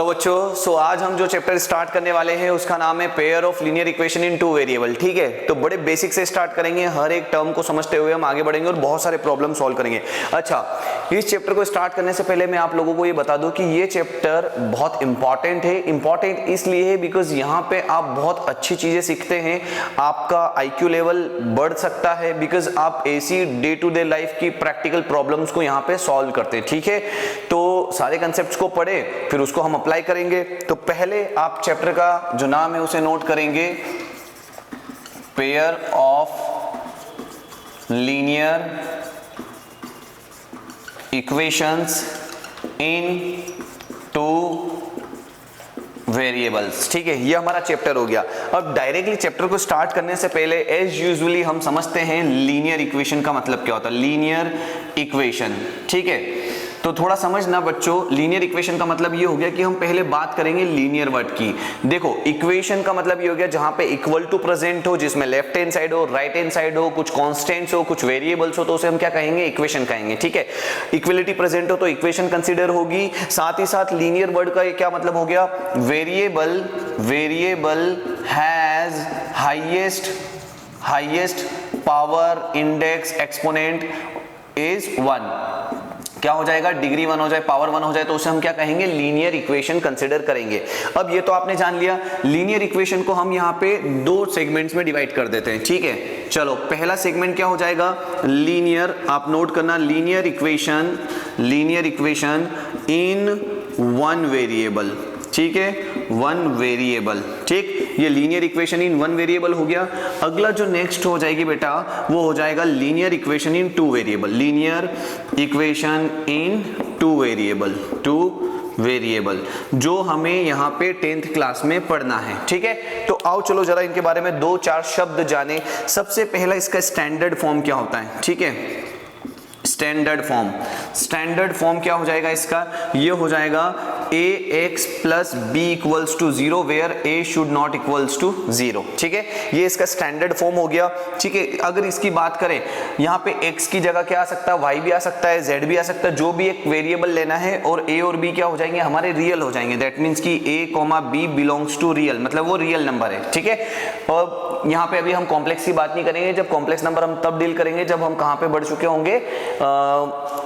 Hello बच्चों, सो आज हम जो चैप्टर स्टार्ट करने वाले हैं उसका नाम है pair of linear equation in two variable. ठीक है, तो बड़े बेसिक से स्टार्ट करेंगे, हर एक टर्म को समझते हुए हम आगे बढ़ेंगे और बहुत सारे प्रॉब्लम सॉल्व करेंगे। अच्छा, इस चैप्टर को स्टार्ट करने से पहले मैं आप लोगों को ये बता दूं कि ये चैप्टर बहुत इंपॉर्टेंट है। इंपॉर्टेंट इसलिए है बिकॉज यहाँ पे आप बहुत अच्छी चीजें सीखते हैं, आपका IQ लेवल बढ़ सकता है बिकॉज आप ऐसी डे टू डे लाइफ की प्रैक्टिकल प्रॉब्लम्स को यहाँ पे सॉल्व करते हैं। ठीक है, तो सारे कंसेप्ट्स को पढ़े फिर उसको हम अप्लाई करेंगे। तो पहले आप चैप्टर का जो नाम है उसे नोट करेंगे, pair of linear equations in two variables. ठीक है, ये हमारा चैप्टर हो गया। अब डायरेक्टली चैप्टर को स्टार्ट करने से पहले एज यूजुअली हम समझते हैं लीनियर इक्वेशन का मतलब क्या होता है। लीनियर इक्वेशन, ठीक है, तो थोड़ा समझना बच्चों, लीनियर इक्वेशन का मतलब ये हो गया कि हम पहले बात करेंगे लीनियर वर्ड की। देखो, इक्वेशन का मतलब ये हो गया जहां पे इक्वल टू प्रेजेंट हो, जिसमें लेफ्ट हैंड साइड हो, राइट हैंड साइड हो, कुछ कांस्टेंट्स हो, कुछ वेरिएबल्स हो, तो उसे हम क्या कहेंगे, इक्वेशन कहेंगे। ठीक है, इक्वलिटी प्रेजेंट हो तो इक्वेशन कंसीडर होगी। साथ ही साथ लीनियर वर्ड का क्या मतलब हो गया, variable has highest power index exponent is 1। क्या हो जाएगा, डिग्री 1 हो जाए, पावर 1 हो जाए, तो उसे हम क्या कहेंगे, लीनियर इक्वेशन कंसीडर करेंगे। अब ये तो आपने जान लिया। लीनियर इक्वेशन को हम यहाँ पे दो सेगमेंट्स में डिवाइड कर देते हैं। ठीक है, चलो पहला सेगमेंट क्या हो जाएगा, लीनियर, आप नोट करना, linear equation in one variable. ठीक है, वन वेरिएबल। ठीक, ये linear equation in one variable हो गया। अगला जो नेक्स्ट हो जाएगी बेटा वो हो जाएगा linear equation in two variable. Linear equation in two variable जो हमें यहाँ पे 10th क्लास में पढ़ना है। ठीक है, तो आओ चलो जरा इनके बारे में दो चार शब्द जाने। सबसे पहला इसका स्टैंडर्ड फॉर्म क्या होता है। ठीक है, स्टैंडर्ड फॉर्म क्या हो जाएगा इसका, ये हो जाएगा ax plus b equals to 0 where a should not equals to 0। ठीक है, ये इसका स्टैंडर्ड फॉर्म हो गया। ठीक है, अगर इसकी बात करें यहाँ पे x की जगह क्या आ सकता है, y भी आ सकता है, z भी आ सकता है, जो भी एक वेरिएबल लेना है, और a और b क्या हो जाएंगे, हमारे रियल हो जाएंगे। दैट मीन्स कि a, b belongs to real, मतलब वो रियल नंबर है। ठीक है, और यहाँ पे अभी हम कॉम्प्लेक्स की बात नहीं करेंगे, जब कॉम्प्लेक्स नंबर हम तब डील करेंगे जब हम कहाँ पे बढ़ चुके होंगे,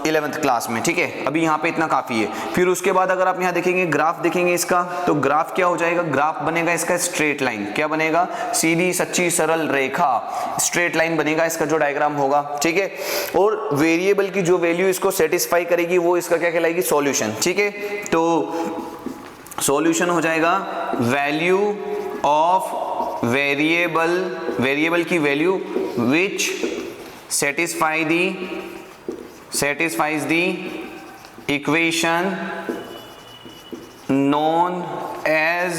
11th क्लास में। ठीक है, अभी यहाँ पे इतना काफी है। फिर उसके बाद अगर आप यहाँ देखेंगे, ग्राफ देखेंगे इसका, तो ग्राफ क्या हो जाएगा, ग्राफ बनेगा इसका स्ट्रेट लाइन। क्या बनेगा, सीधी सच्ची सरल रेखा, स्ट्रेट लाइन बनेगा इसका जो डायग्राम होगा। ठीक है, और वेरिएबल की जो वैल्यू इसको सेटिस्फाई करेगी वो इसका क्या कहलाएगी, सॉल्यूशन। ठीक है, तो सॉल्यूशन हो जाएगा वैल्यू ऑफ वेरिएबल की value which satisfies the equation known as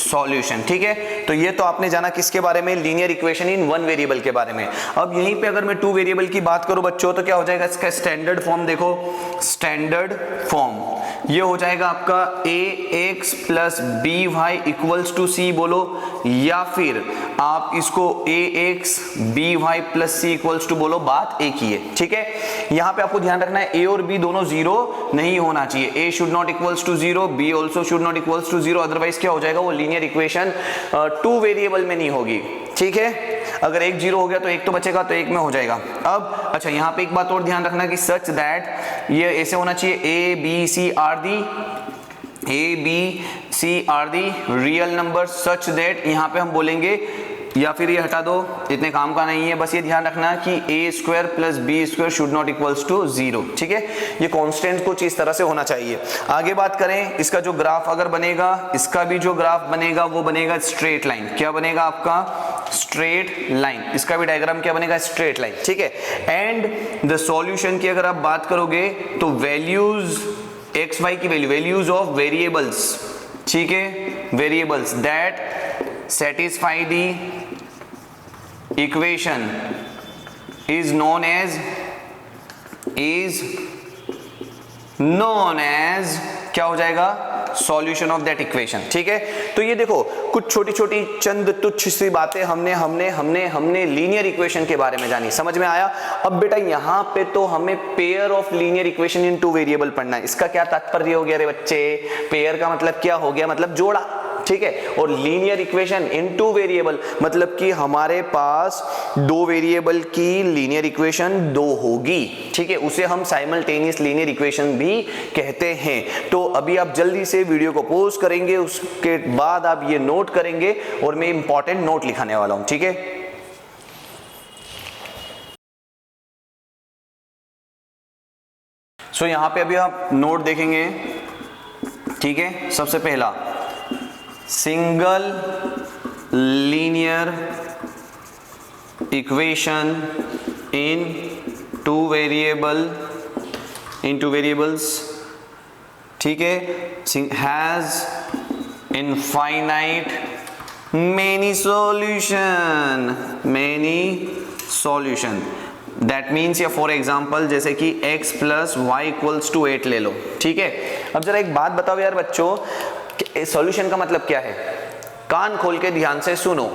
solution। ठीक है, तो ये तो आपने जाना किसके बारे में, linear equation in one variable के बारे में। अब यहीं पे अगर मैं टू वेरिएबल की बात करूं बच्चों, तो क्या हो जाएगा इसका स्टैंडर्ड फॉर्म। देखो, स्टैंडर्ड फॉर्म ये हो जाएगा आपका ax plus by equals to c बोलो, या फिर आप इसको ax by plus c equals to बोलो, बात एक ही है। ठीक है, यहाँ पे आपको ध्यान रखना है a और b दोनों जीरो नहीं होना चाहिए। a should not equals to 0, b also should not equals to 0, otherwise क्या हो जाएगा, वो लीनियर इक्वेशन टू वेरिएबल में नहीं होगी। ठीक है, अगर एक 0 हो गया तो एक तो बचेगा, तो एक में हो जाएगा। अब अच्छा, यहाँ पे एक बात और ध्यान रखना कि सच दैट ये ऐसे होना चाहिए, a b c are the real number such that, यहाँ पे हम बोलेंगे, या फिर ये हटा दो, इतने काम का नहीं है, बस ये ध्यान रखना कि a square plus b square should not equals to 0। ठीक है, ये कांस्टेंट कुछ इस तरह से होना चाहिए। आगे बात करें, इसका जो ग्राफ अगर बनेगा, इसका भी जो ग्राफ बनेगा वो बनेगा स्ट्रेट लाइन। क्या बनेगा आपका, स्ट्रेट लाइन। इसका भी डायग्राम क्या बनेगा, स्ट्रेट लाइन। ठीक है, एंड द सॉल्यूशन की अगर आप बात करोगे तो वैल्यूज एक्स वाई की वैल्यूज ऑफ वेरिएबल्स, ठीक है, variables that satisfy the equation is known as क्या हो जाएगा, सॉल्यूशन ऑफ दैट इक्वेशन। ठीक है, तो ये देखो कुछ छोटी छोटी चंद तुच्छ सी बातें हमने लीनियर इक्वेशन के बारे में जानी, समझ में आया। अब बेटा यहाँ पे तो हमें pair of linear equation in two variable पढ़ना है। इसका क्या तात्पर्य हो गया रे बच्चे, पेयर का मतलब क्या हो गया, मतलब जोड़ा। ठीक है, और linear equation in two variable मतलब कि हमारे पास दो वेरिएबल की लीनियर इक्वेशन दो होगी। ठीक है, उसे हम साइमल्टेनियस लीनियर इक्वेशन भी कहते हैं। तो अभी आप जल्दी से वीडियो को पॉज करेंगे, उसके बाद आप ये नोट करेंगे और मैं इंपॉर्टेंट नोट लिखाने वाला हूं। ठीक है, सो यहां पे अभी आप नोट देखेंगे। ठीक है, सबसे पहला single linear equation in two variables, ठीक है, has infinite many solution. That means या फॉर एग्जाम्पल जैसे कि x plus y equals to 8 ले लो। ठीक है, अब जरा एक बात बताओ यार बच्चों, सॉल्यूशन का मतलब क्या है, कान खोल के ध्यान से सुनो।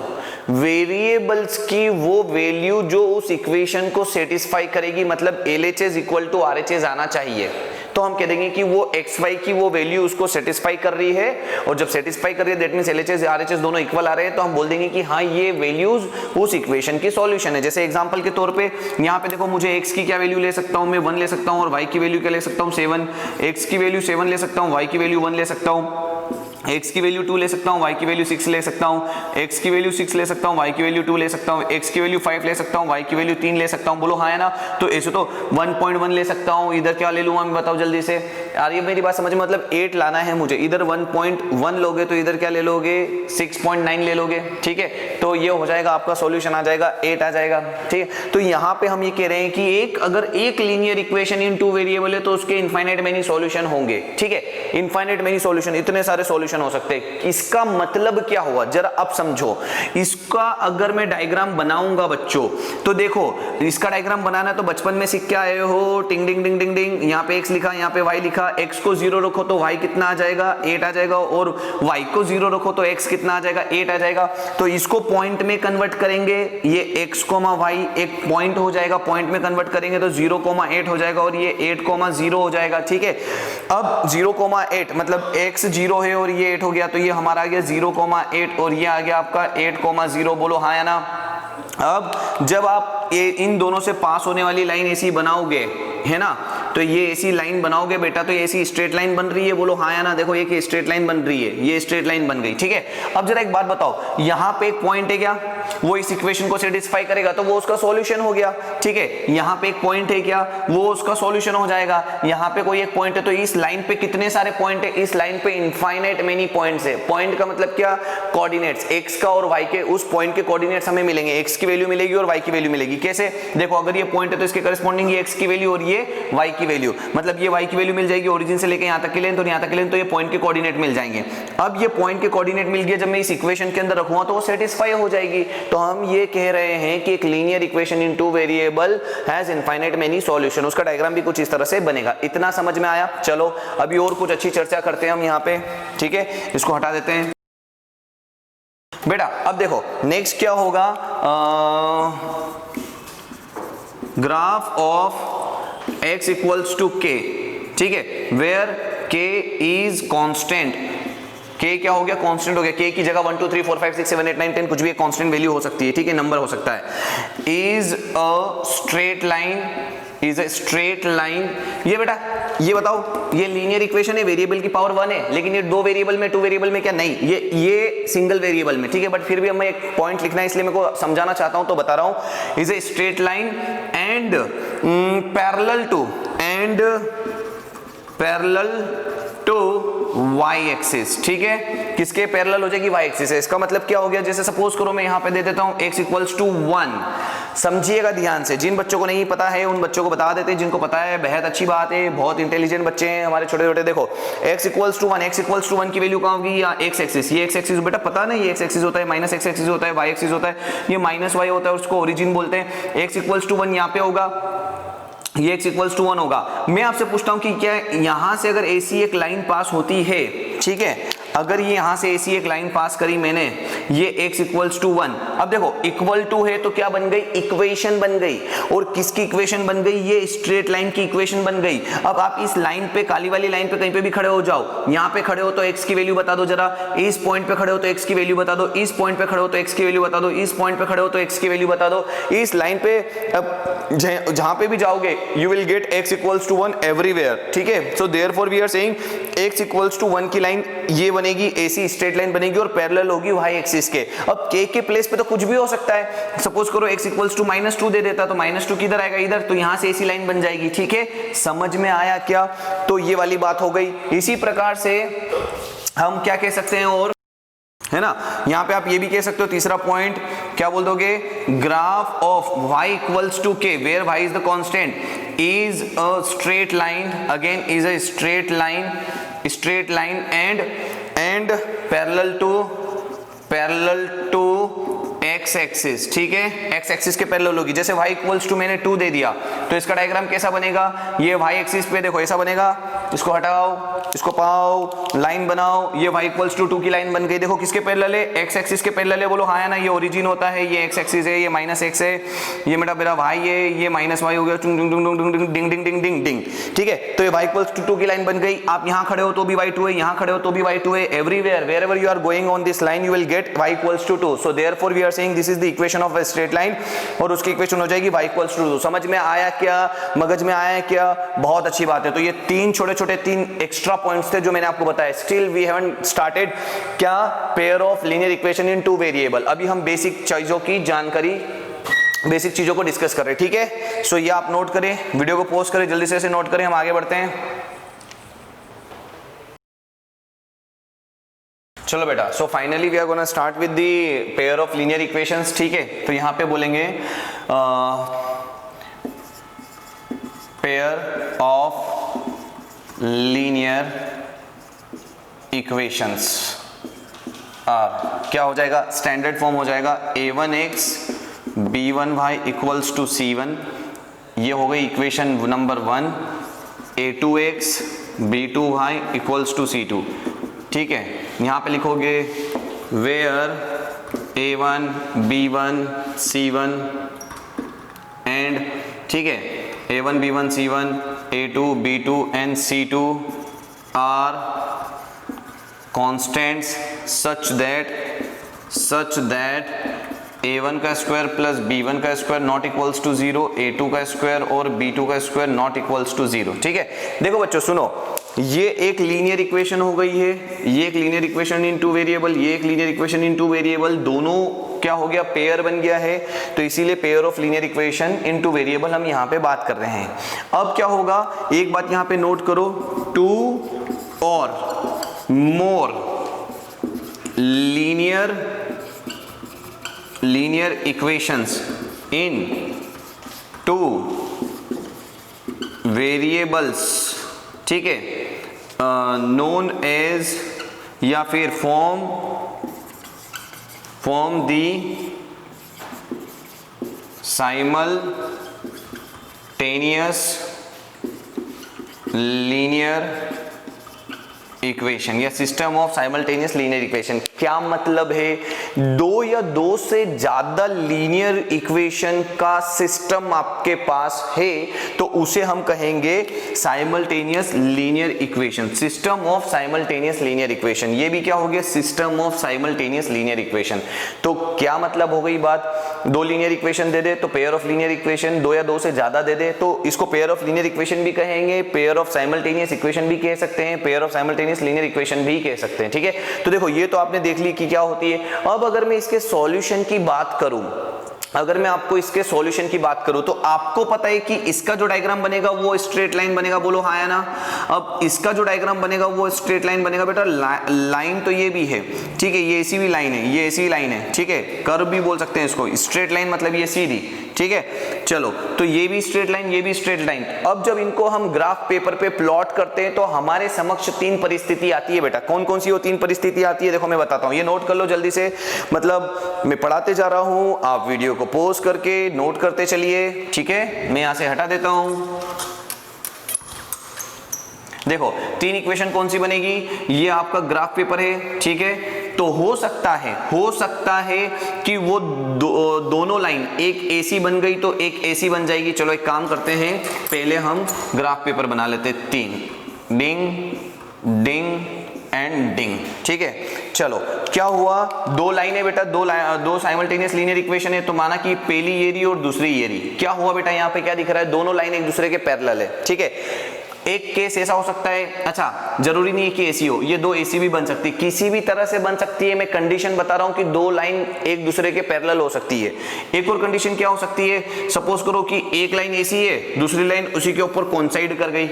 वेरिएबल्स की वो वैल्यू जो उस इक्वेशन को सेटिस्फाई करेगी, मतलब LHS इक्वल टू RHS आना चाहिए। तो हम कह देंगे कि वो XY की वो वैल्यू उसको सेटिस्फाई कर रही है, और जब सेटिस्फाई कर रही है दैट मींस LHS RHS दोनों इक्वल आ रहे हैं, तो हम बोल देंगे कि हाँ ये वैल्यूज उस इक्वेशन की सॉल्यूशन है। जैसे एग्जांपल के तौर पे यहाँ पे देखो, मुझे x की क्या वैल्यू ले सकता हूँ, मैं 1 ले सकता हूँ, और y की वैल्यू क्या ले सकता हूँ 7, x की वैल्यू 7 ले सकता हूँ, y की वैल्यू 1 ले सकता हूँ, x की वैल्यू 2 ले सकता हूँ, y की वैल्यू 6 ले सकता हूँ, x की वैल्यू 6 ले सकता हूँ, y की वैल्यू 2 ले सकता हूँ, x की वैल्यू 5 ले सकता हूँ, y की वैल्यू 3 ले सकता हूँ। बोलो हाँ है ना। तो ऐसे तो 1.1 ले सकता हूँ, इधर क्या ले लूंगा मैं बताओ जल्दी से यार, ये मेरी बात समझ, मतलब 8 लाना है मुझे, इधर 1.1 लोगे तो इधर क्या ले लोगे 6.9 ले लोगे। ठीक है, तो ये हो जाएगा आपका सॉल्यूशन आ जाएगा 8 आ जाएगा। ठीक है, तो यहाँ पे हम ये कह रहे हैं कि अगर एक linear equation in two variable है तो उसके इनफाइनाइट मेनी सॉल्यूशन होंगे। ठीक है, इनफाइनाइट मेनी सॉल्यूशन, इतने सारे सॉल्यूशन हो सकते हैं। इसका मतलब क्या हुआ जरा अब समझो। इसका अगर मैं डायग्राम बनाऊंगा बच्चों, तो देखो इसका डायग्राम बनाना है तो बचपन में सीख के आए हो, टिंग डिंग डिंग डिंग डिंग, यहाँ पे x लिखा, यहाँ पे y लिखा, x को 0 रखो तो y कितना आ जाएगा 8 आ जाएगा, और y को 0 रखो तो x कितना आ जाएगा 8 आ जाएगा। तो इसको पॉइंट में कन्वर्ट करेंगे, ये x, y एक पॉइंट हो जाएगा, पॉइंट में कन्वर्ट करेंगे तो 0,8 हो जाएगा, और ये 8,0 हो जाएगा। ठीक है, अब 0,8 मतलब x 0 है और ये 8 हो गया, तो ये हमारा आ गया 0,8 और ये आ गया आपका 8,0। बोलो हाँ या ना। अब जब आप इन दोनों से पास होने वाली लाइन ऐसी बनाओगे है ना, तो ये ऐसी लाइन बनाओगे बेटा, तो ये ऐसी स्ट्रेट लाइन बन रही है। बोलो हाँ या ना। देखो एक स्ट्रेट लाइन बन रही है, ये स्ट्रेट लाइन बन गई। ठीक है, अब जरा एक बात बताओ, यहाँ पे एक पॉइंट है क्या, वो इस इक्वेशन को सेटिस्फाई करेगा तो वो उसका सॉल्यूशन हो गया। ठीक है, यहाँ पे एक पॉइंट है क्या, वो उसका सॉल्यूशन हो जाएगा। यहाँ पे कोई एक पॉइंट है, तो इस लाइन पे कितने सारे पॉइंट है, इस लाइन पे इनफाइनाइट मेनी पॉइंट्स है। पॉइंट का मतलब क्या, कोऑर्डिनेट्स, x का और y के, उस पॉइंट के कोऑर्डिनेट्स हमें मिलेंगे, x की वैल्यू मिलेगी और y की वैल्यू मिलेगी। कैसे, देखो अगर ये पॉइंट है तो इसके करस्पॉन्डिंग ये x की वैल्यू और ये y की वैल्यू, मतलब ये y की वैल्यू मिल जाएगी ओरिजिन से लेके यहाँ तक की लेंथ और यहाँ तक की लेंथ, तो ये पॉइंट के कोऑर्डिनेट मिल जाएंगे। अब ये पॉइंट के कोऑर्डिनेट मिल गया, जब मैं इस इक्वेशन के अंदर रखूंगा तो वो सेटिस्फाई हो जाएगी। तो हम ये कह रहे हैं कि एक linear equation in two variable has infinite many solution. उसका डायग्राम भी कुछ इस तरह से बनेगा। इतना समझ में आया। चलो अभी और कुछ अच्छी चर्चा करते हैं हम यहाँ पे। ठीक है, इसको हटा देते हैं बेटा। अब देखो नेक्स्ट क्या होगा, graph of x equals to k। ठीक है, where k is constant. k क्या हो गया, कांस्टेंट हो गया। k की जगह 1 2 3 4 5 6 7 8 9 10 कुछ भी एक कांस्टेंट वैल्यू हो सकती है। ठीक है, नंबर हो सकता है। Is a straight line, is a straight line. ये बेटा ये बताओ, ये लीनियर इक्वेशन है, वेरिएबल की पावर 1 है, लेकिन ये दो वेरिएबल में, टू वेरिएबल में क्या नहीं, ये सिंगल वेरिएबल में। ठीक है, बट फिर भी हमें एक पॉइंट लिखना है, इसलिए मेरे को समझाना चाहता हूं तो बता रहा हूं। Is a straight line and parallel to y axis. ठीक है, किसके पैरेलल हो जाएगी, y एक्सिस है। इसका मतलब क्या हो गया, जैसे सपोज करो मैं यहाँ पे दे देता हूँ x इक्वल्स टू 1। समझिएगा ध्यान से, जिन बच्चों को नहीं पता है उन बच्चों को बता देते हैं, जिनको पता है बेहद अच्छी बात है, बहुत इंटेलिजेंट बच्चे हैं हमारे छोटे छोटे। देखो x equals to 1, x equals to 1 की वैल्यू कहाँ होगी, या x एक्सिस। ये x एक्सिस बेटा पता नहीं, ये x एक्सिस होता है, माइनस x एक्सिस होता है, y एक्सिस होता है, ये माइनस y होता है, उसको ओरिजिन बोलते हैं। x इक्वल्स टू 1 यहाँ पे होगा, ये x इक्वल्स टू 1 होगा। मैं आपसे पूछता हूं कि क्या यहां से अगर ऐसी एक लाइन पास होती है ठीक है, अगर ये यहां से ऐसी एक लाइन पास करी मैंने, ये x इक्वल्स टू 1, अब देखो इक्वल टू है तो क्या बन गई, इक्वेशन बन गई, और किसकी इक्वेशन बन गई, ये स्ट्रेट लाइन की इक्वेशन बन गई। अब आप इस लाइन पे, काली वाली लाइन पे कहीं पे भी खड़े हो जाओ, यहाँ पे खड़े हो तो x की वैल्यू बता दो जरा, इस पॉइंट पे खड़े हो तो x की वैल्यू बता दो, इस पॉइंट पे खड़े हो तो x की वैल्यू बता दो, इस पॉइंट पे खड़े हो तो x की वैल्यू बता दो, इस लाइन पे अब जहां पे भी जाओगे you will get x equals to 1 everywhere, ठीक है। So therefore we are saying x equals to 1 की लाइन ये बनेगी, ऐसी स्ट्रेट लाइन बनेगी और पैरेलल होगी y एक्सिस के। अब k के प्लेस पे तो कुछ भी हो सकता है, सपोज करो x इक्वल्स टू -2 दे देता तो -2 किधर आएगा, इधर, तो यहां से ऐसी लाइन बन जाएगी, ठीक है। समझ में आया क्या, तो ये वाली बात हो गई। इसी प्रकार से हम क्या कह सकते हैं, और है ना, यहां पे आप ये भी कह सकते हो, तीसरा पॉइंट क्या बोल दोगे, graph of y equals to k where y is the constant is a straight line, again is a straight line and parallel to x axis, ठीक है, x एक्सिस के पैरेलल होगी। जैसे y इक्वल्स टू मैंने 2 दे दिया तो इसका diagram कैसा बनेगा, ये y एक्सिस पे देखो ऐसा बनेगा, इसको हटाओ, इसको पाओ, लाइन बनाओ, ये y इक्वल्स टू 2 की लाइन बन गई। देखो किसके पैरेलल है, x एक्सिस के पैरेलल है, बोलो हाँ या ना, ये ओरिजिन होता है, ये x एक्सिस है, ये -x है, ये मेरा y है, ये -y हो गया, डिंग डिंग डिंग डिंग डिंग, ठीक है। तो ये y इक्वल्स टू 2 की लाइन बन गई। आप यहाँ खड़े हो तो भी y2 है, यहाँ खड़े हो तो भी y2 है, everywhere wherever you are going on this line you will get y equals to 2। So therefore we are saying this is the equation of a straight line, और उसकी इक्वेशन हो जाएगी y इक्वल्स टू 2। समझ में आया क्या, मगज में आया क्या, बहुत अच्छी बात है। तो ये तीन छोटे-छोटे 3 एक्स्ट्रा पॉइंट्स थे जो मैंने आपको बताया। स्टिल वी हैवंट स्टार्टेड क्या, pair of linear equation in 2 variable. अभी हम बेसिक चीजों की जानकारी, बेसिक चीजों को डिस्कस कर रहे हैं, ठीक है। सो ये आप नोट करें, वीडियो को पॉज करें, जल्दी से इसे नोट करें, हम आगे बढ़ते हैं। चलो बेटा, so finally we are gonna start with the pair of linear equations, ठीक है। तो यहां पे बोलेंगे pair of linear equations are, क्या हो जाएगा, स्टैंडर्ड फॉर्म हो जाएगा a1x b1y equals to c1, ये हो गई equation number 1। a2x b2y equals to c2, ठीक है। यहां पे लिखोगे where a1 b1 c1 and, ठीक है, a1 b1 c1 a2 b2 and c2 are constants such that a1 का स्क्वायर प्लस b1 का square not equals to 0, a2 का स्क्वायर और b2 का स्क्वायर नॉट इक्वल्स टू 0, ठीक है। देखो बच्चों सुनो, ये एक लीनियर इक्वेशन हो गई है, ये एक लीनियर इक्वेशन इन 2 वेरिएबल, ये एक लीनियर इक्वेशन इन 2 वेरिएबल, दोनों क्या हो गया, पेयर बन गया है। तो इसीलिए pair of linear equation in 2 variable हम यहाँ पे बात कर रहे हैं। अब क्या होगा, एक बात यहाँ पे नोट करो, 2 और मोर लीनियर इक्वेशंस इन 2 वेरिएबल्स, ठीक है, नोन एज, या फिर फॉर्म दी साइमल्टेनियस लीनियर इक्वेशन या system of simultaneous linear equation. क्या मतलब है, 2 या 2 से ज्यादा लीनियर इक्वेशन का सिस्टम आपके पास है तो उसे हम कहेंगे simultaneous linear equation, system of simultaneous linear equation. ये भी क्या हो गया, system of simultaneous linear equation. तो क्या मतलब हो गई बात, 2 लीनियर इक्वेशन दे दे तो पेयर ऑफ लीनियर इक्वेशन, 2 या 2 से ज्यादा दे दे तो इसको पेयर ऑफ लीनियर इक्वेशन भी कहेंगे, पेयर ऑफ साइमल्टेनियस इक्वेशन भी कह सकते हैं, pair of simultaneous linear equation भी कह सकते हैं, ठीक है। तो देखो ये तो आपने देख ली कि क्या होती है। अब अगर मैं इसके सॉल्यूशन की बात करूं, अगर मैं आपको इसके सॉल्यूशन की बात करूं तो आपको पता है कि इसका जो डायग्राम बनेगा वो स्ट्रेट लाइन बनेगा, बोलो हाँ या ना। अब इसका जो डायग्राम बनेगा वो स्ट्रेट लाइन बनेगा बेटा। लाइन तो ये भी है, ठीक है, ये ऐसी भी लाइन है, ये ऐसी लाइन है, ठीक है, कर्व भी बोल सकते हैं इसको। स्ट्रेट लाइन मतलब ये सीधी, ठीक है। चलो, तो ये भी स्ट्रेट लाइन, ये भी स्ट्रेट लाइन। अब जब इनको हम ग्राफ पेपर पे प्लॉट करते हैं तो हमारे समक्ष 3 परिस्थिति आती है बेटा। कौन कौन सी वो 3 परिस्थिति आती है, देखो मैं बताता हूँ, ये नोट कर लो जल्दी से। मतलब मैं पढ़ाते जा रहा हूं, आप वीडियो को पॉज करके नोट करते चलिए, ठीक है। मैं यहां से हटा देता हूं। देखो 3 इक्वेशन कौन सी बनेगी, ये आपका ग्राफ पेपर है, ठीक है। तो हो सकता है कि वो दोनों लाइन, एक AC बन गई तो एक AC बन जाएगी। चलो एक काम करते हैं, पहले हम ग्राफ पेपर बना लेते हैं 3, डिंग डिंग एंड डिंग, ठीक है। चलो क्या हुआ, 2 लाइनें बेटा, दो साइमल्टेनियस लीनियर इक्वेशन है, तो माना कि पहली ये रही और दूसरी ये रही। क्या हुआ बेटा, यहाँ पे क्या दिख रहा है, दोनों लाइन एक दूसरे के पैरेलल है, ठीक है। एक केस ऐसा हो सकता है, अच्छा जरूरी नहीं है कि AC हो, ये 2 AC भी बन सकती है, किसी भी तरह से बन सकती है। मैं कंडीशन बता रहा हूं कि 2 लाइन एक दूसरे के पैरेलल हो सकती है। एक और कंडीशन क्या हो सकती है, सपोज करो कि एक लाइन AC है, दूसरी लाइन उसी के ऊपर कोइंसाइड कर गई।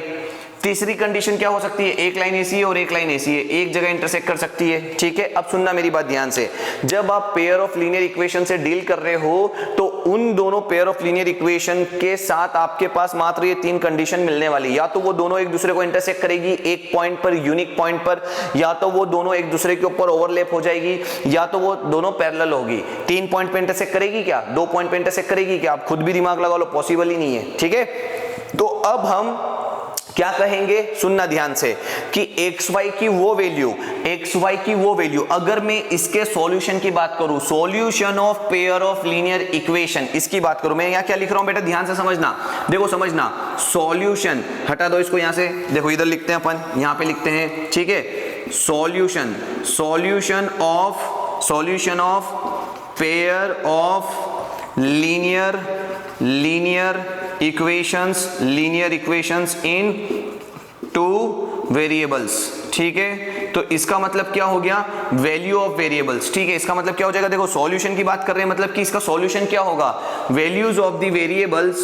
तीसरी कंडीशन क्या हो सकती है, एक लाइन AC है और एक लाइन AC है, एक जगह इंटरसेक्ट कर सकती है, ठीक है। अब सुनना मेरी बात ध्यान से, जब आप पेयर ऑफ लीनियर इक्वेशन से डील कर रहे हो तो उन दोनों पेयर ऑफ लीनियर इक्वेशन के साथ आपके पास मात्र ये 3 कंडीशन मिलने वाली, या तो वो दोनों एक दूसरे को इंटरसेक्ट करेगी एक पॉइंट पर, यूनिक पॉइंट पर, या तो वो दोनों एक दूसरे के ऊपर ओवरलैप हो जाएगी, या तो वो दोनों पैरेलल होगी। 3 पॉइंट पे इंटरसेक्ट करेगी क्या, 2 पॉइंट पे इंटरसेक्ट करेगी क्या, आप खुद भी दिमाग लगा लो, पॉसिबल ही नहीं है, ठीक है। तो अब हम क्या कहेंगे, सुनना ध्यान से, कि xy की वो वैल्यू, अगर मैं इसके सॉल्यूशन की बात करूं, solution of pair of linear equation, इसकी बात करूं, मैं यहां क्या लिख रहा हूं बेटा, ध्यान से समझना, देखो समझना, सॉल्यूशन, हटा दो इसको यहां से, देखो इधर लिखते हैं अपन, यहां पे लिखते हैं, ठीक है। Solution of pair of linear equations in 2 variables, ठीक है। तो इसका मतलब क्या हो गया, वैल्यू ऑफ वेरिएबल्स, ठीक है। इसका मतलब क्या हो जाएगा, देखो सॉल्यूशन की बात कर रहे हैं, मतलब कि इसका सॉल्यूशन क्या होगा, वैल्यूज ऑफ द वेरिएबल्स,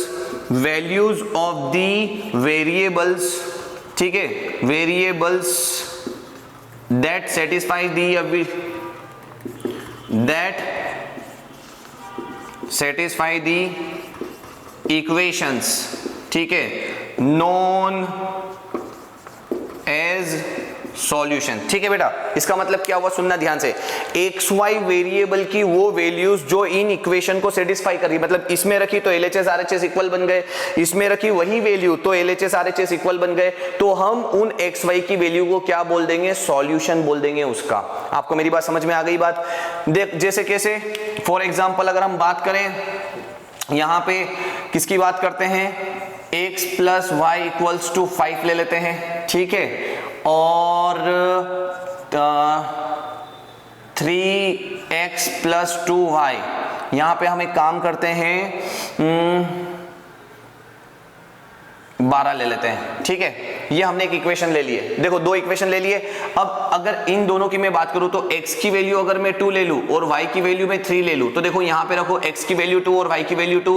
ठीक है, variables that satisfy the equations, ठीक है, नोन एज सॉल्यूशन, ठीक है बेटा। इसका मतलब क्या हुआ, सुनना ध्यान से, XY वेरिएबल की वो वैल्यूज जो इन इक्वेशन को सेटिस्फाई कर रही, मतलब इसमें रखी तो LHS RHS इक्वल बन गए, इसमें रखी वही वैल्यू तो LHS RHS इक्वल बन गए, तो हम उन XY की वैल्यू को क्या बोल देंगे, सॉल्यूशन बोल देंगे उसका। आपको मेरी बात समझ में आ गई बात, देख जैसे कैसे, फॉर एग्जांपल अगर हम बात करें, यहां पे किसकी बात करते हैं, x + y = 5 ले लेते हैं, ठीक है, और 3x + 2y, यहां पे हम एक काम करते हैं, 12 ले लेते हैं, ठीक है। ये हमने एक इक्वेशन ले ली है, देखो 2 इक्वेशन ले लिए। अब अगर इन दोनों की मैं बात करूं तो x की वैल्यू अगर मैं 2 ले लूं और y की वैल्यू मैं 3 ले लूं, तो देखो यहां पे रखो x की वैल्यू 2 और y की वैल्यू 2,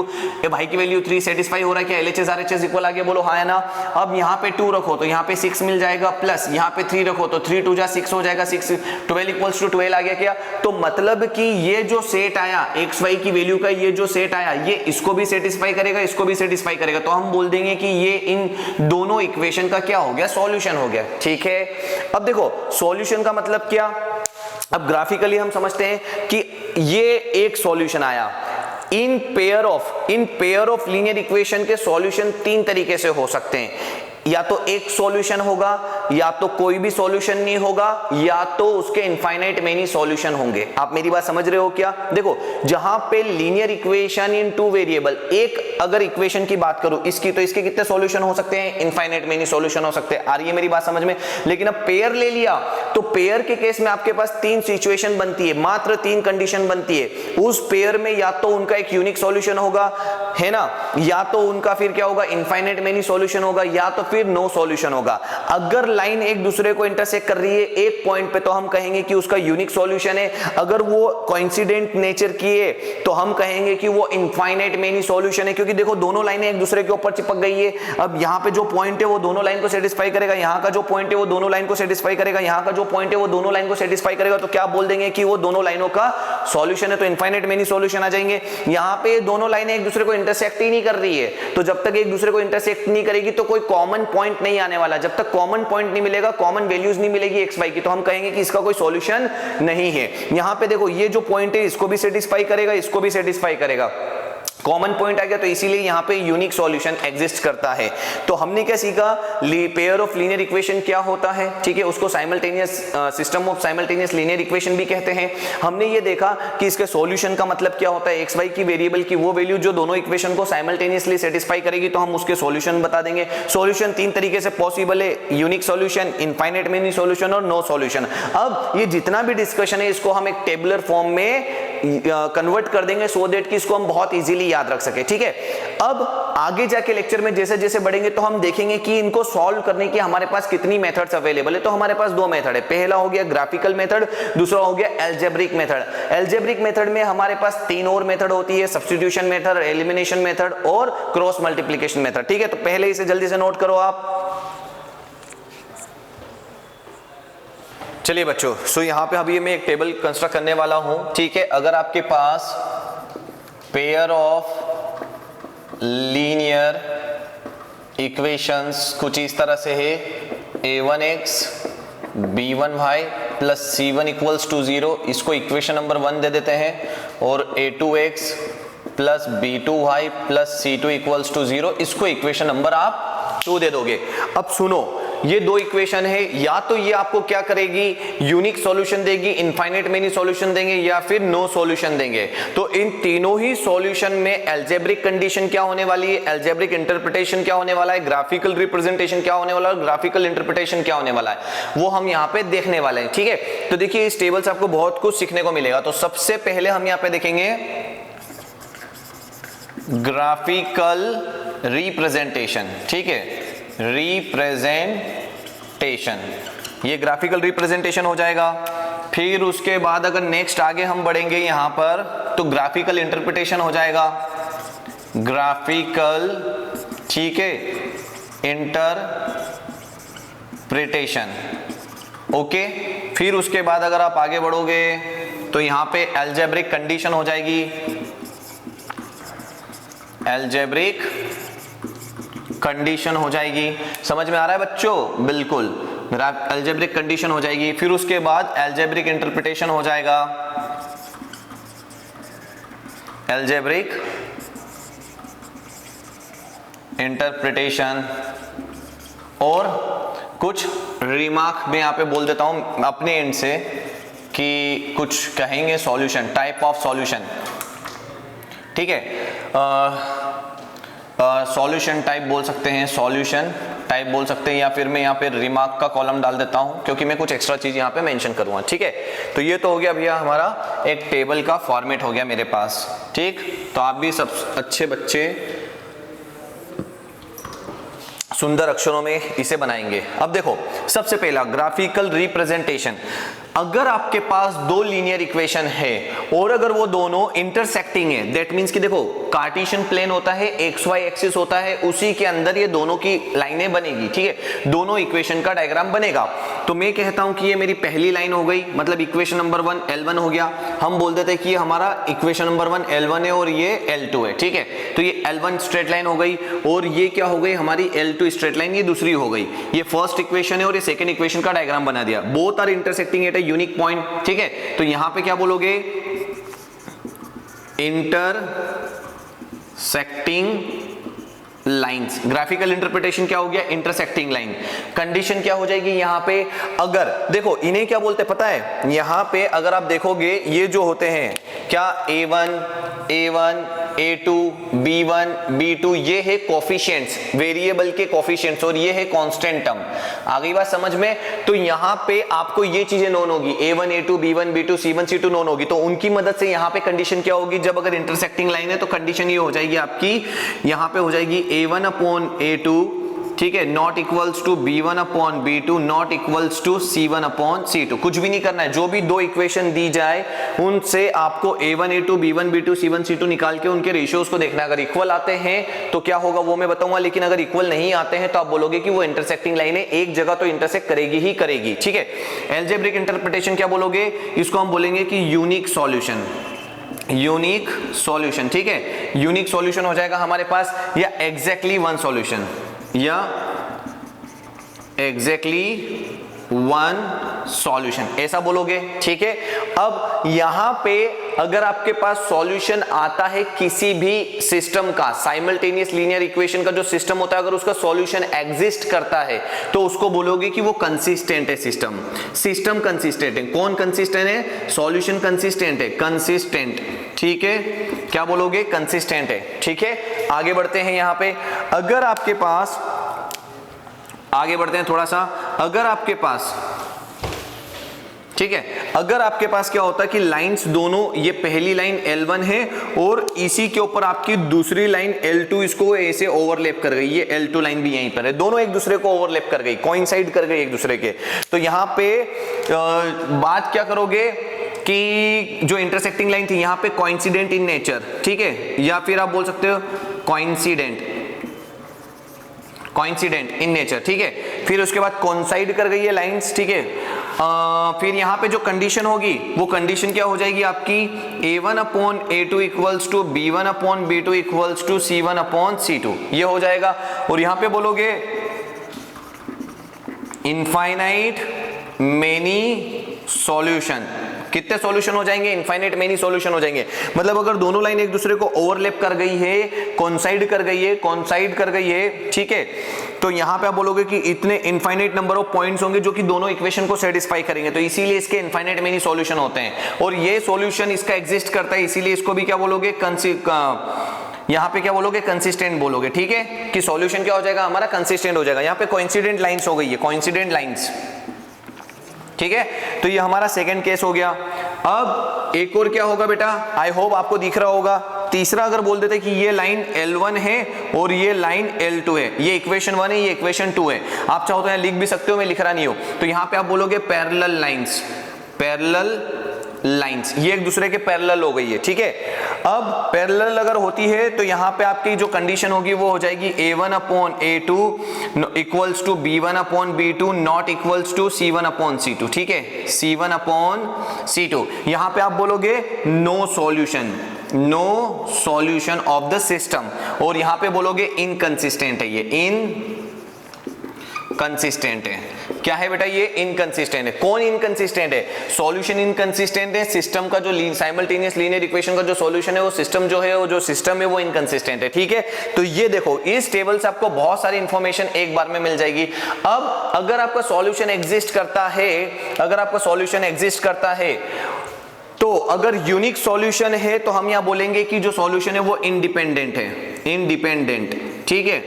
y की वैल्यू 3, सेटिस्फाई हो रहा है क्या, LHS RHS इक्वल आ गया, बोलो हाँ है ना। अब यहां पे 2 रखो तो यहां पे 6 मिल जाएगा, प्लस यहां पे 3 रखो तो 3 × 2 = 6 हो जाएगा, 6 12 = 12 आ गया क्या। तो मतलब कि ये जो सेट आया xy की वैल्यू का, ये जो सेट आया, ये इसको भी सेटिस्फाई करेगा, इसको भी सेटिस्फाई करेगा, तो हम बोल देंगे कि ये इन दोनों इक्वेशन का क्या हो गया, सॉल्यूशन हो गया, ठीक है। अब देखो सॉल्यूशन का मतलब क्या, अब ग्राफिकली हम समझते हैं कि ये एक सॉल्यूशन आया। In pair of linear equation के सॉल्यूशन 3 तरीके से हो सकते हैं, या तो एक सॉल्यूशन होगा, या तो कोई भी सॉल्यूशन नहीं होगा, या तो उसके इनफाइनाइट मेनी सॉल्यूशन होंगे। आप मेरी बात समझ रहे हो क्या, देखो जहां पे लीनियर इक्वेशन इन 2 वेरिएबल, एक अगर इक्वेशन की बात करूं इसकी, तो इसके कितने सॉल्यूशन हो सकते हैं, इनफाइनाइट मेनी सॉल्यूशन हो सकते हैं। आ रही है मेरी बात समझ में। लेकिन अब पेयर ले लिया तो पेयर के केस में आपके पास 3 सिचुएशन बनती है, मात्र 3 कंडीशन बनती है। उस पेयर में या तो उनका एक यूनिक सॉल्यूशन होगा, है ना, या तो उनका फिर क्या होगा, इनफाइनाइट मेनी सॉल्यूशन होगा, या तो फिर नो सॉल्यूशन होगा। अगर लाइन एक दूसरे को इंटरसेक्ट कर रही है एक पॉइंट पे, तो हम कहेंगे कि उसका यूनिक सॉल्यूशन है। अगर वो कोइंसिडेंट नेचर की है तो हम कहेंगे कि वो इनफाइनाइट मेनी सॉल्यूशन है, क्योंकि देखो दोनों लाइनें एक दूसरे के ऊपर चिपक गई है। अब यहां पे जो पॉइंट है वो दोनों लाइन को सेटिस्फाई करेगा, यहां का जो पॉइंट है वो दोनों लाइन को सेटिस्फाई करेगा, यहां का जो पॉइंट है वो दोनों लाइन को सेटिस्फाई करेगा, तो क्या बोल देंगे कि वो दोनों लाइनों का सॉल्यूशन है, तो इनफाइनाइट मेनी सॉल्यूशन आ जाएंगे। यहां पे दोनों लाइनें एक दूसरे को इंटरसेक्ट ही नहीं कर रही है, तो जब तक एक दूसरे को इंटरसेक्ट नहीं करेगी तो कोई कॉमन पॉइंट नहीं आने वाला। जब तक कॉमन पॉइंट नहीं मिलेगा, कॉमन वैल्यूज नहीं मिलेगी xy की, तो हम कहेंगे कि इसका कोई सॉल्यूशन नहीं है। यहां पे देखो ये जो पॉइंट है इसको भी सेटिस्फाई करेगा, इसको भी सेटिस्फाई करेगा, कॉमन पॉइंट आ गया, तो इसीलिए यहाँ पे यूनिक सॉल्यूशन एग्जिस्ट करता है। तो हमने क्या सीखा, पेयर ऑफ लीनियर इक्वेशन क्या होता है, ठीक है, उसको simultaneous system of simultaneous linear equation भी कहते हैं। हमने ये देखा कि इसके सॉल्यूशन का मतलब क्या होता है, एक्स वाई की वेरिएबल की वो वैल्यू जो दोनों इक्वेशन को साइमल्टेनियसली सेटिस्फाई करेगी, तो हम उसके सॉल्यूशन बता देंगे। सॉल्यूशन तीन तरीके से पॉसिबल है, unique solution, infinite many solution और नो सॉल्यूशन। अब ये जितना भी डिस्कशन है इसको हम एक टेबुलर फॉर्म में कन्वर्ट कर देंगे सो दैट कि इसको हम बहुत इजीली याद रख सके, ठीक है। अब आगे जाके लेक्चर में जैसे जैसे बढ़ेंगे तो हम देखेंगे कि इनको सॉल्व करने की हमारे पास कितनी मेथड्स अवेलेबल है। तो हमारे पास दो मेथड है, पहला हो गया ग्राफिकल मेथड, दूसरा हो गया एल्जेब्रिक मेथड। एल्जेब्रिक मेथड में हमारे पास तीन और मेथड होती है, सब्स्टिट्यूशन मेथड, एलिमिनेशन मेथड और क्रॉस मल्टीप्लिकेशन मेथड, ठीक है। तो पहले इसे जल्दी से नोट करो आप। चलिए बच्चों, सो यहां पे अभी मैं एक टेबल कंस्ट्रक्ट करने वाला हूं, ठीक है। अगर आपके पास पेयर ऑफ लीनियर इक्वेशंस कुछ इस तरह से है, a1x b1y plus c1 equals to 0, इसको इक्वेशन नंबर 1 दे देते हैं, और a2x plus b2y plus c2 equals to 0, इसको इक्वेशन नंबर आप 2 दे दोगे। अब सुनो, ये दो इक्वेशन है, या तो ये आपको क्या करेगी, यूनिक सॉल्यूशन देगी, इनफाइनाइट मेनी सॉल्यूशन देंगे, या फिर नो सॉल्यूशन देंगे। तो इन तीनों ही सॉल्यूशन में एल्जेब्रिक कंडीशन क्या होने वाली है, एल्जेब्रिक इंटरप्रिटेशन क्या होने वाला है, ग्राफिकल रिप्रेजेंटेशन क्या होने वाला है, ग्राफिकल इंटरप्रिटेशन क्या होने वाला है, वो हम यहाँ पे देखने वाले हैं, ठीक है। तो देखिए इस टेबल से आपको बहुत कुछ सीखने को मिलेगा। तो सबसे पहले हम यहाँ पे देखेंगे ग्राफिकल रिप्रेजेंटेशन, ठीक है, रिप्रेजेंटेशन, ये ग्राफिकल रिप्रेजेंटेशन हो जाएगा। फिर उसके बाद अगर नेक्स्ट आगे हम बढ़ेंगे यहां पर तो ग्राफिकल इंटरप्रिटेशन हो जाएगा, ग्राफिकल, ठीक है, इंटरप्रिटेशन, ओके। फिर उसके बाद अगर आप आगे बढ़ोगे तो यहां पे एल्जेब्रिक कंडीशन हो जाएगी, एल्जेब्रिक कंडीशन हो जाएगी। समझ में आ रहा है बच्चों? बिल्कुल, एल्जेब्रिक कंडीशन हो जाएगी। फिर उसके बाद एल्जेब्रिक इंटरप्रिटेशन हो जाएगा, एल्जेब्रिक इंटरप्रिटेशन। और कुछ रिमार्क में यहां पे बोल देता हूं अपने एंड से कि कुछ कहेंगे सॉल्यूशन, टाइप ऑफ सॉल्यूशन, ठीक है। सॉल्यूशन टाइप बोल सकते हैं, सॉल्यूशन टाइप बोल सकते हैं, या फिर मैं यहाँ पे रिमार्क का कॉलम डाल देता हूँ क्योंकि मैं कुछ एक्स्ट्रा चीज यहाँ पे मेंशन करूंगा, ठीक है। तो ये तो हो गया भैया हमारा एक टेबल का फॉर्मेट हो गया मेरे पास, ठीक। तो आप भी सब अच्छे बच्चे सुंदर अक्षरों में इसे बनाएंगे। अब देखो, सबसे पहला ग्राफिकल रिप्रेजेंटेशन। अगर आपके पास दो लीनियर इक्वेशन है और अगर वो दोनों इंटरसेक्टिंग है, दैट मींस कि देखो कार्टेशियन प्लेन होता है, एक्स वाई एक्सिस होता है, उसी के अंदर ये दोनों की लाइनें बनेगी, ठीक है, दोनों इक्वेशन का डायग्राम बनेगा। तो मैं कहता हूं कि ये मेरी पहली लाइन हो गई, मतलब इक्वेशन नंबर 1 L1 हो गया। हम बोल देते हैं कि ये हमारा इक्वेशन नंबर 1 L1 है और ये L2 है, ठीक है। तो ये L1 स्ट्रेट लाइन हो गई और ये क्या हो गई हमारी L2 स्ट्रेट लाइन, ये दूसरी हो गई। ये फर्स्ट इक्वेशन है और ये सेकंड इक्वेशन का डायग्राम बना दिया। Both are intersecting at a unique point, ठीक है। तो यहां पे क्या बोलोगे, इंटरसेक्टिंग लाइंस। ग्राफिकल इंटरप्रिटेशन क्या हो गया, इंटरसेक्टिंग लाइन। कंडीशन क्या हो जाएगी यहाँ पे, अगर देखो इन्हें क्या बोलते हैं पता है, यहाँ पे अगर आप देखोगे ये जो होते हैं क्या A1 A2 B1 B2, ये है कोफिशिएंट्स, वेरिएबल के कोफिशिएंट्स, और ये है कांस्टेंट टर्म। आ गई बात समझ में? तो यहाँ पे आपको ये चीजें नोन होगी, A1 A2 B1 B2 C1 C2 known होगी। तो उनकी मदद से यहाँ पे कंडीशन क्या होगी, जब अगर इंटरसेक्टिंग लाइन है तो कंडीशन ये हो जाएगी आपकी, यहाँ पे हो जाएगी A1 अपॉन A2, ठीक है, not equals to B1 upon B2, not equals to C1 upon C2। कुछ भी नहीं करना है, जो भी दो इक्वेशन दी जाए उनसे आपको A1 A2 B1 B2 C1 C2 निकाल के उनके रेशियोज को देखना है। अगर इक्वल आते हैं तो क्या होगा वो मैं बताऊंगा, लेकिन अगर इक्वल नहीं आते हैं तो आप बोलोगे कि वो इंटरसेक्टिंग लाइन है, एक जगह तो इंटरसेक्ट करेगी ही करेगी, ठीक है। एल्जेब्रिक इंटरप्रिटेशन क्या बोलोगे, इसको हम बोलेंगे कि यूनिक सॉल्यूशन, यूनिक सॉल्यूशन, ठीक है। यूनिक सॉल्यूशन हो जाएगा हमारे पास, या एग्जैक्टली वन सॉल्यूशन, या एग्जैक्टली 1 सॉल्यूशन, ऐसा बोलोगे, ठीक है। अब यहां पे अगर आपके पास सॉल्यूशन आता है किसी भी सिस्टम का, साइमल्टेनियस लीनियर इक्वेशन का जो सिस्टम होता है, अगर उसका सॉल्यूशन एग्जिस्ट करता है तो उसको बोलोगे कि वो कंसिस्टेंट है सिस्टम। सिस्टम कंसिस्टेंट है। कौन कंसिस्टेंट है? सॉल्यूशन कंसिस्टेंट है, कंसिस्टेंट, ठीक है। क्या बोलोगे? कंसिस्टेंट है, ठीक है। आगे बढ़ते हैं यहां पे, अगर आपके पास, आगे बढ़ते हैं थोड़ा सा, अगर आपके पास, ठीक है, अगर आपके पास क्या होता है कि लाइंस दोनों, ये पहली लाइन L1 है और इसी के ऊपर आपकी दूसरी लाइन L2 इसको ऐसे ओवरलैप कर गई, ये L2 लाइन भी यहीं पर है, दोनों एक दूसरे को ओवरलैप कर गई, कोइंसाइड कर गई एक दूसरे के, तो यहां पे बात क्या करोगे कि जो इंटरसेक्टिंग लाइन थी यहां पे कोइंसिडेंट इन नेचर, ठीक है, या फिर आप बोल सकते हो कोइंसिडेंट, कोइंसिडेंट इन नेचर, ठीक है। फिर उसके बाद कोइंसाइड कर गई है लाइंस, ठीक है। फिर यहां पे जो कंडीशन होगी वो कंडीशन क्या हो जाएगी आपकी, A1/A2 equals to B1/B2 equals to C1/C2, ये हो जाएगा। और यहां पे बोलोगे इनफाइनाइट मेनी सॉल्यूशन, कितने सॉल्यूशन हो जाएंगे? इनफाइनाइट मेनी सॉल्यूशन हो जाएंगे। मतलब अगर दोनों लाइन एक दूसरे को ओवरलैप कर गई है, कोइंसाइड कर गई है, कोइंसाइड कर गई है, ठीक है, तो यहां पे आप बोलोगे कि इतने इनफाइनाइट नंबर ऑफ पॉइंट्स होंगे जो कि दोनों इक्वेशन को सेटिस्फाई करेंगे, तो इसीलिए इसके इनफाइनाइट मेनी सॉल्यूशन होते हैं। और ये सॉल्यूशन इसका एग्जिस्ट करता है, इसीलिए इसको भी क्या बोलोगे? यहां पे क्या बोलोगे? कंसिस्टेंट बोलोगे, ठीक है, कि सॉल्यूशन क्या हो जाएगा हमारा? कंसिस्टेंट हो जाएगा। यहां पे कोइंसिडेंट लाइंस हो गई है, कोइंसिडेंट लाइंस, ठीक है। तो ये हमारा सेकंड केस हो गया। अब एक और क्या होगा बेटा, आई होप आपको दिख रहा होगा। तीसरा अगर बोल देते कि ये लाइन L1 है और ये लाइन L2 है, ये इक्वेशन 1 है, ये इक्वेशन 2 है, आप चाहो तो यहां लिख भी सकते हो, मैं लिख रहा नहीं हूं, तो यहां पे आप बोलोगे पैरेलल लाइंस, पैरेलल लाइंस, ये एक दूसरे के पैरेलल हो गई है, ठीक है। अब पैरेलल अगर होती है तो यहां पे आपकी जो कंडीशन होगी वो हो जाएगी A1/A2 equals to B1/B2 not equals to C1/C2, ठीक है, C1/C2। यहां पे आप बोलोगे no solution, no solution of the system, और यहां पे बोलोगे इनकंसिस्टेंट है, ये इनकंसिस्टेंट है। क्या है बेटा? ये इनकंसिस्टेंट है। कौन इनकंसिस्टेंट है? सॉल्यूशन इनकंसिस्टेंट है, सिस्टम का जो साइमल्टेनियस लीनियर इक्वेशन का जो सॉल्यूशन है, वो सिस्टम जो है, वो जो सिस्टम है वो इनकंसिस्टेंट है, ठीक है। तो ये देखो, इस टेबल से आपको बहुत सारी इंफॉर्मेशन एक बार में मिल जाएगी। अब अगर आपका सॉल्यूशन एग्जिस्ट करता है, अगर आपका सॉल्यूशन एग्जिस्ट करता है, तो अगर यूनिक सॉल्यूशन है तो हम यहां बोलेंगे कि जो सॉल्यूशन है वो इंडिपेंडेंट है, इंडिपेंडेंट, ठीक है।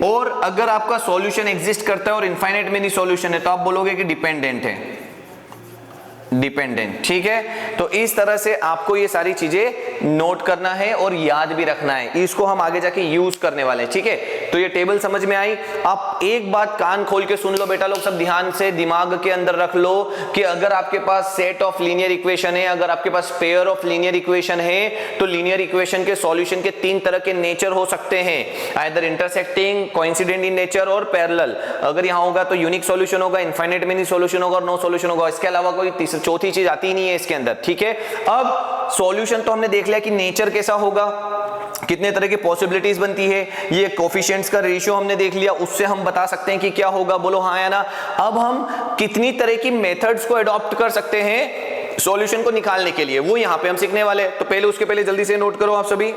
और अगर आपका सॉल्यूशन एग्जिस्ट करता है और इनफाइनाइट मेनी सॉल्यूशन है तो आप बोलोगे कि डिपेंडेंट है, डिपेंडेंट, ठीक है। तो इस तरह से आपको ये सारी चीजें नोट करना है और याद भी रखना है, इसको हम आगे जाके यूज करने वाले हैं, ठीक है। तो ये टेबल समझ में आई। आप एक बात कान खोल के सुन लो बेटा लोग, सब ध्यान से दिमाग के अंदर रख लो कि अगर आपके पास सेट ऑफ लीनियर इक्वेशन है, अगर आपके पास पेयर ऑफ लीनियर इक्वेशन है, तो लीनियर इक्वेशन के सॉल्यूशन के 3 तरह के नेचर हो सकते हैं, either intersecting, coincident in nature और पैरेलल। अगर यहां होगा तो यूनिक सॉल्यूशन होगा, इनफाइनाइट मेनी सॉल्यूशन होगा और नो सॉल्यूशन होगा, इसके अलावा कोई चौथी चीज आती नहीं है इसके अंदर, ठीक है। अब सॉल्यूशन तो हमने देख लिया कि नेचर कैसा होगा, कितने तरह की पॉसिबिलिटीज बनती है, ये कोफिशिएंट्स का रेशियो हमने देख लिया, उससे हम बता सकते हैं कि क्या होगा, बोलो हाँ या ना। अब हम कितनी तरह की मेथड्स को अडॉप्ट कर सकते हैं सॉल्यूशन को निकालने के लिए, वो यहां पे हम सीखने वाले हैं। तो पहले उसके पहले जल्दी से नोट करो आप सभी,